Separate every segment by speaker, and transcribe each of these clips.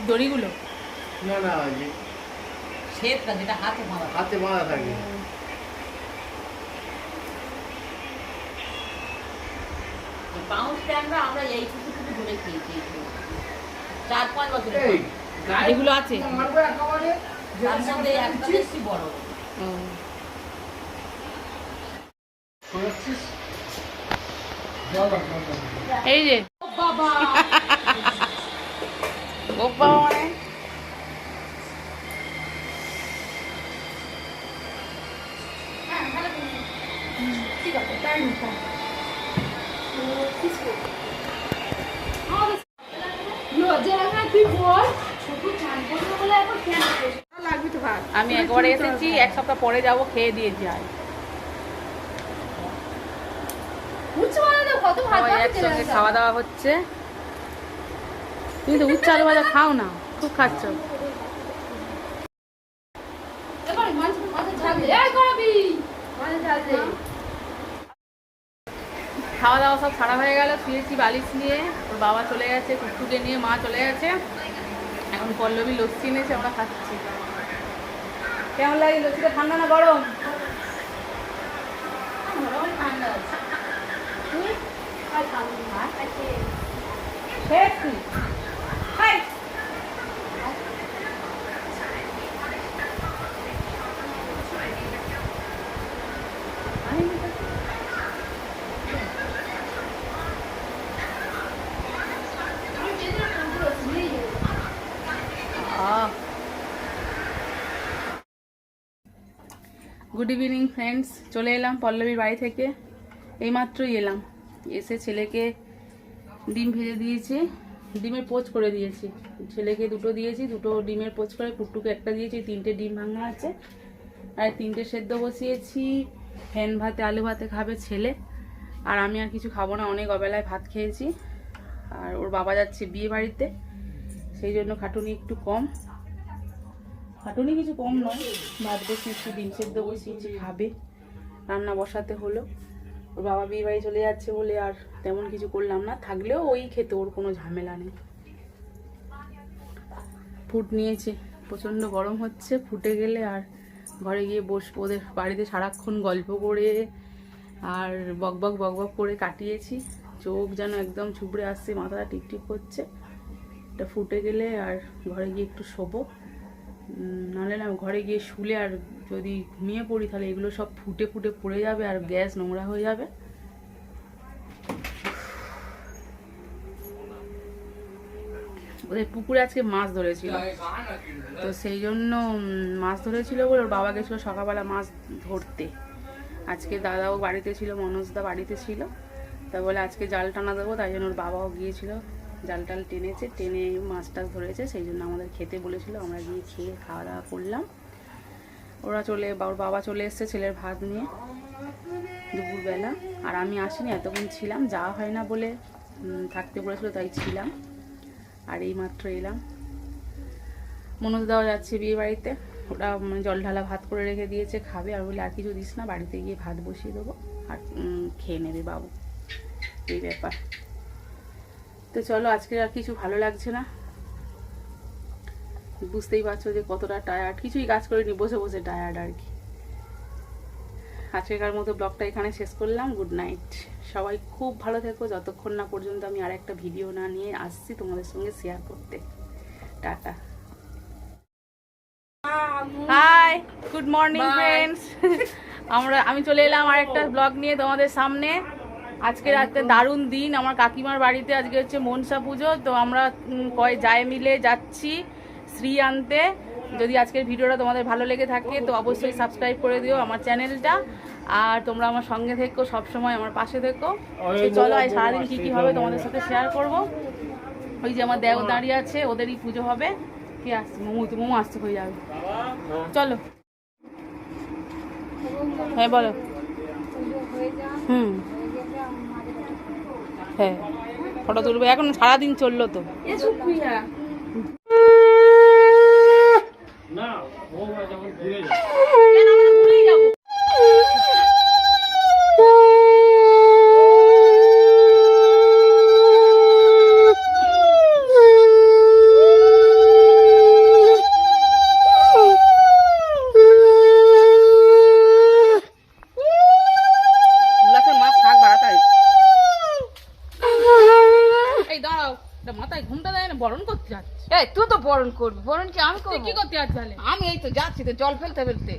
Speaker 1: দড়িগুলো
Speaker 2: না না যে
Speaker 3: সেটটা যেটা হাতে
Speaker 2: বাঁধা থাকে।
Speaker 3: পাউন্ডটা আমরা এইটুকু ধরে খেয়েছি 4-5 বছর
Speaker 1: এগুলো আছে
Speaker 3: তার মধ্যে একটা বেশি বড়।
Speaker 1: এই যে
Speaker 3: বাবা
Speaker 1: ও বাবা মানে
Speaker 3: ঠিক আছে তাই নিতাম
Speaker 1: আমি একবার এসেছি, এক সপ্তাহ পরে যাবো, খেয়ে দিয়ে যাই। একসঙ্গে খাওয়া দাওয়া হচ্ছে। তুমি তো উচ্চ আলু ভাজা খাও না, খুব খাচ্ছ। খাওয়া দাওয়া সব সারা হয়ে গেল, শুয়েছি বালিশ নিয়ে। ওর বাবা চলে গেছে, কুকুরকে নিয়ে মা চলে গেছে। এখন পল্লবী লস্যি এনেছে, আমরা খাচ্ছি। কেমন লাগে লস্যিটা? ঠান্ডা না গরম? গুড ইভিনিং ফ্রেন্ডস, চলে এলাম পল্লবীর বাড়ি থেকে। এইমাত্রই এলাম, এসে ছেলেকে ডিম ভেজে দিয়েছি, ডিমের পোচ করে দিয়েছি। ছেলেকে দুটো দিয়েছি, দুটো ডিমের পোচ করে, কুট্টুকে একটা দিয়েছি। 3টে ডিম ভাঙা আছে, আর 3টে সেদ্ধ বসিয়েছি। ফ্যান ভাতে, আলু ভাতে খাবে ছেলে, আর আমি আর কিছু খাবো না, অনেক অবেলায় ভাত খেয়েছি। আর ওর বাবা যাচ্ছে বিয়ে বাড়িতে, সেই জন্য খাটুনি একটু কম। খাটুনি কিছু কম নয়, ভাত বসিয়েছি, ডিম সেদ্ধ বসিয়েছি, খাবে। রান্না বসাতে হলো। ওর বাবা বিয়ে বাড়ি চলে যাচ্ছে বলে আর তেমন কিছু করলাম না, থাকলেও ওই খেতে, ওর কোনো ঝামেলা নেই। ফুট নিয়েছে, প্রচণ্ড গরম হচ্ছে। ফুটে গেলে আর ঘরে গিয়ে বসবো। ওদের বাড়িতে সারাক্ষণ গল্প করে আর বকবক বকবক করে কাটিয়েছি। চোখ যেন একদম চুবড়ে আসছে, মাথাটা টিপটিপ করছে। এটা ফুটে গেলে আর ঘরে গিয়ে একটু শোবো। নাহলে না, ঘরে গিয়ে শুলে আর যদি ঘুমিয়ে পড়ি তাহলে এগুলো সব ফুটে ফুটে পড়ে যাবে আর গ্যাস নোংরা হয়ে যাবে। ওদের পুকুরে আজকে মাছ ধরেছিল, তো সেই জন্য মাছ ধরেছিল বলে ওর বাবা গেছিলো সকালবেলা মাছ ধরতে। আজকে দাদাও বাড়িতে ছিল, মনোজদা বাড়িতে ছিল, তা বলে আজকে জাল টানা দেবো, তাই জন্য ওর বাবাও গিয়েছিল, জাল টাল টেনেছে, টেনে মাছ টাছ ধরেছে। সেই জন্য আমাদের খেতে বলেছিল, আমরা গিয়ে খেয়ে খাওয়া দাওয়া করলাম। ওর বাবা চলে এসছে ছেলের ভাত নিয়ে দুপুরবেলা, আর আমি আসিনি, এতক্ষণ ছিলাম, যাওয়া হয় না বলে থাকতে বলেছিল, তাই ছিলাম। আর এই মাত্র এলাম। মনোজদাও যাচ্ছে বিয়ে বাড়িতে, ওরা জল ঢালা ভাত করে রেখে দিয়েছে, খাবে। আর বলে আর কিছু দিস না, বাড়িতে গিয়ে ভাত বসিয়ে দেবো, আর খেয়ে নেবে বাবু, এই ব্যাপার। তো চলো, আজকে আর কিছু ভালো লাগছে না, বুঝতেই পারছো যে কতটা টায়ার্ড। কিছুই কাজ করিনি, বসে বসে টায়ার্ড আর কি। আজকেকার মতো ব্লগটা এখানে শেষ করলাম। গুড নাইট, সবাই খুব ভালো থেকো, যতক্ষণ না পর্যন্ত আমি আর একটা ভিডিও না নিয়ে আসছি তোমাদের সঙ্গে শেয়ার করতে। Tata, hi, good morning friends. আমি চলে এলাম আর একটা ব্লগ নিয়ে তোমাদের সামনে। আজকে রাতে দারুণ দিন, আমার কাকিমার বাড়িতে আজকে হচ্ছে মনসা পুজো, তো আমরা যায় মিলে যাচ্ছি শ্রী আনতে। যদি আজকের ভিডিওটা তোমাদের ভালো লেগে থাকে তো অবশ্যই সাবস্ক্রাইব করে দিও আমার চ্যানেলটা, আর তোমরা আমার সঙ্গে থেকো, সবসময় আমার পাশে থেকো। চলো, আজ সারাদিন কী কী হবে তোমাদের সাথে শেয়ার করব। ওই যে আমার দেও দাঁড়িয়ে আছে, ওদেরই পুজো হবে। কে আসছে? মোমো আসছে, হয়ে যাবে। চলো, হ্যাঁ বলো। হ্যাঁ, ফটো তুলবে, এখন সারাদিন চললো তো। এটা মাথায় ঘুমটা দেয় না, বরণ করতে যাচ্ছে।
Speaker 3: এই তুই তো বরণ করবি, বরণ কি আমি
Speaker 1: তুই
Speaker 3: করবো?
Speaker 1: কি করতে যাচ্ছিস তাহলে?
Speaker 3: আমি এই তো যাচ্ছি তো জল ফেলতে ফেলতে।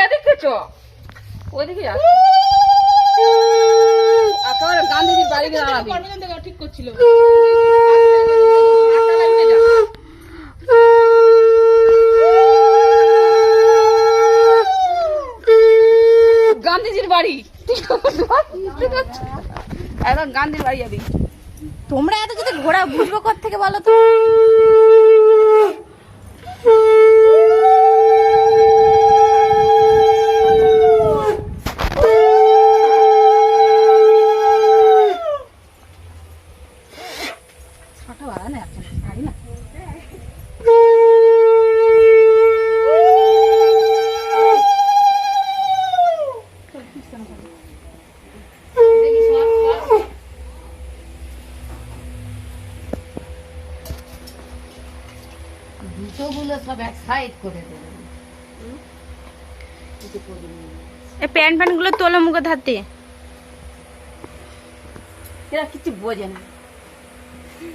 Speaker 3: এদিকে চ, ওইদিকে যাচ্ছি। একেবারে গান্ধীজির বাড়ি গিয়ে দাঁড়াবি।
Speaker 1: কর্মজন থেকে ঠিক করছিল। আটটায় উঠে যা।
Speaker 3: গান্ধীজির বাড়ি, একদম গান্ধীর বাড়ি যাবি।
Speaker 4: তোমরা এত যদি ঘোরা বুঝবো কোত্থেকে বলো তো? ছটা বাড়া না এখন পারি না।
Speaker 3: জুতোগুলো সব এক সাইড করে দেবে।
Speaker 4: এই প্যান্ট প্যান্ট গুলো তোলো মুখে ধাতে।
Speaker 3: এরা কিছু বোঝে না,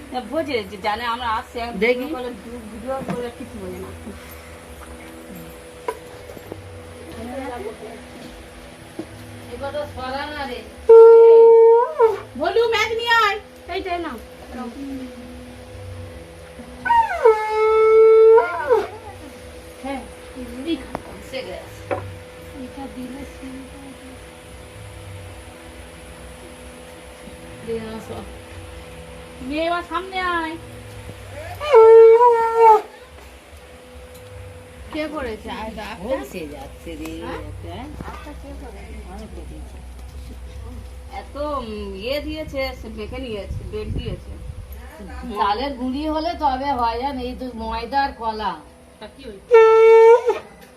Speaker 3: এরা বোঝে যে জানে আমরা আসছি দেখি ভিডিও করে, কিছু বোঝে না। এবার তো সরা না রে।
Speaker 1: ভলু ম্যাচ নিয়ে আয়। এইটাই না। হ্যাঁ,
Speaker 3: সে গেছে। দিয়ে আসো।
Speaker 1: মেয়ে এবার সামনে আয়। কে করেছে?
Speaker 3: ভুলছে যাচ্ছে রে। এত ইয়ে দিয়েছে, সে মেখে নিয়েছে, বেড দিয়েছে। চালের গুঁড়ি হলে তবে হয়, জান এই তো ময়দা আর কলা
Speaker 1: তা কি হয়েছে?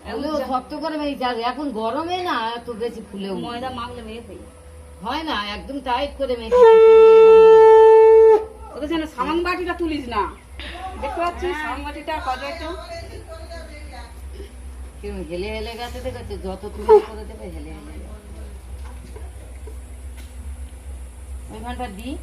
Speaker 3: এগুলো শক্ত করে মেখে আর এখন গরমে না এত বেশি ফুলেও ময়দা মাখলে মেখে হয় না, একদম টাইট করে মেখে।
Speaker 1: ওদের যেন সামান বাটিটা তুলিস না। দেখতে পাচ্ছিস সামান বাটিটা কজয় তো
Speaker 3: কেমন হেলে হেলে গেছে, দেখেছে যত তুমি করে দেবে হেলে হেলে যাবে। ওইখানটা দিই।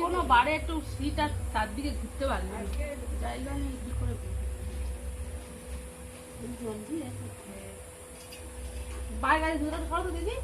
Speaker 1: কোনো বারে একটু সিট আর চারদিকে ঘুরতে পারবে না। জায়গা নেই কি করে বাইরে গাড়ি ধরে সরো তো দিদি।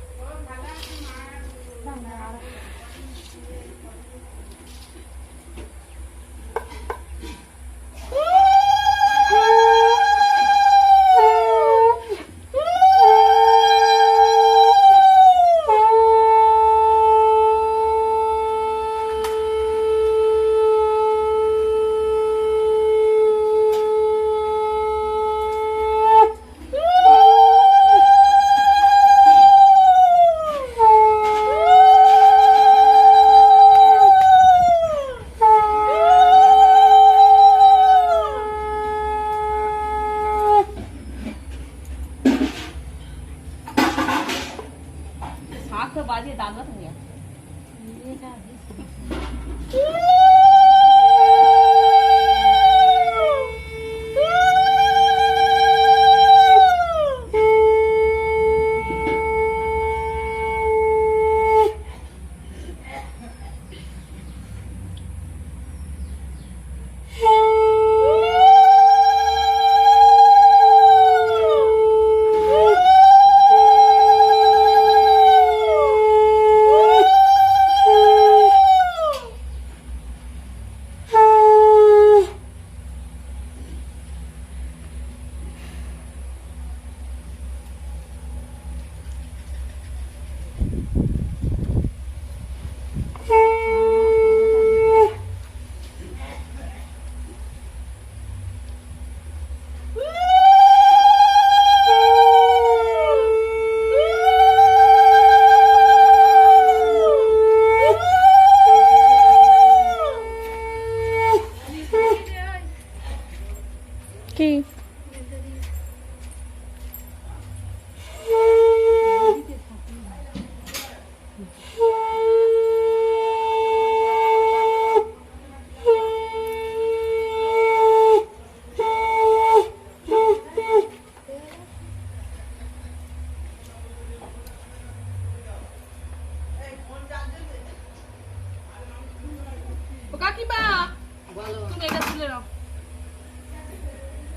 Speaker 1: কাকিমা
Speaker 3: বলো
Speaker 1: তুমি এটা তুলে নাও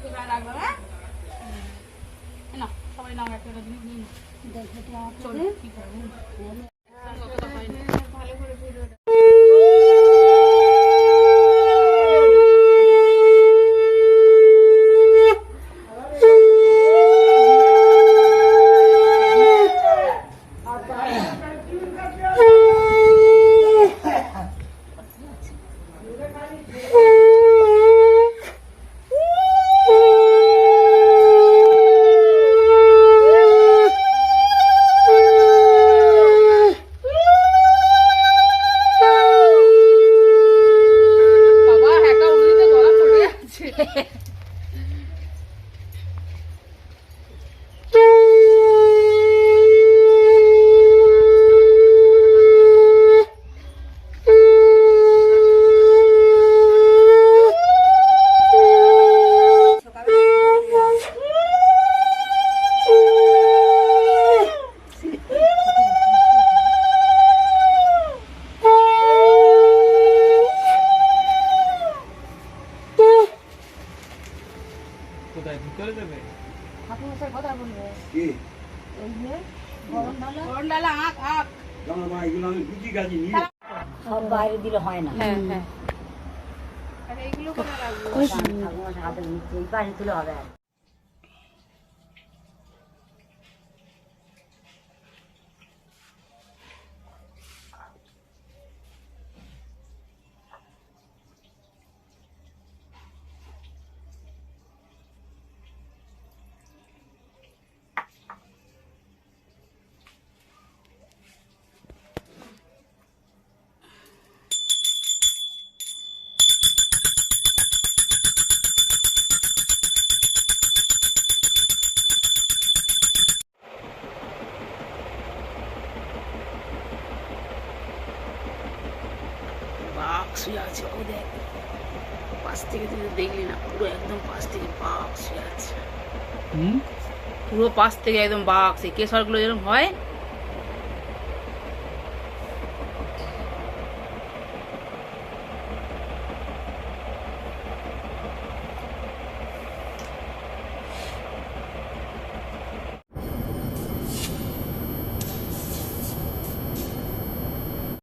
Speaker 1: এবার রাখলাম হ্যাঁ না সবাই নাও একটা জিনিস নিয়ে নাও চল কি করবো ভালো করে ভিডিওটা বাবা হ্যাকা উড়িতে গলা পড়ে যাচ্ছে
Speaker 2: কোথায় ভিতরে দেবে
Speaker 5: কি
Speaker 1: গরম ডালা আঁক আঁক
Speaker 5: জানো মা এগুলো আমি বুঝি গাছি নিয়ে
Speaker 3: সব বাইরে দিলে হয় না
Speaker 1: হ্যাঁ হ্যাঁ আরে এইগুলো কোথায় রাখবো
Speaker 3: ঠাকুমার হাতে নিচ্ছে এই পাশে তুলে হবে আর।
Speaker 1: বাঘ শুয়ে আছে ও দেখ পাশ থেকে তুই তো দেখলি না পুরো একদম পাশ থেকে বাঘ শুয়ে আছে পুরো পাশ থেকে একদম বাঘ সেই কেশরগুলো যেরকম হয়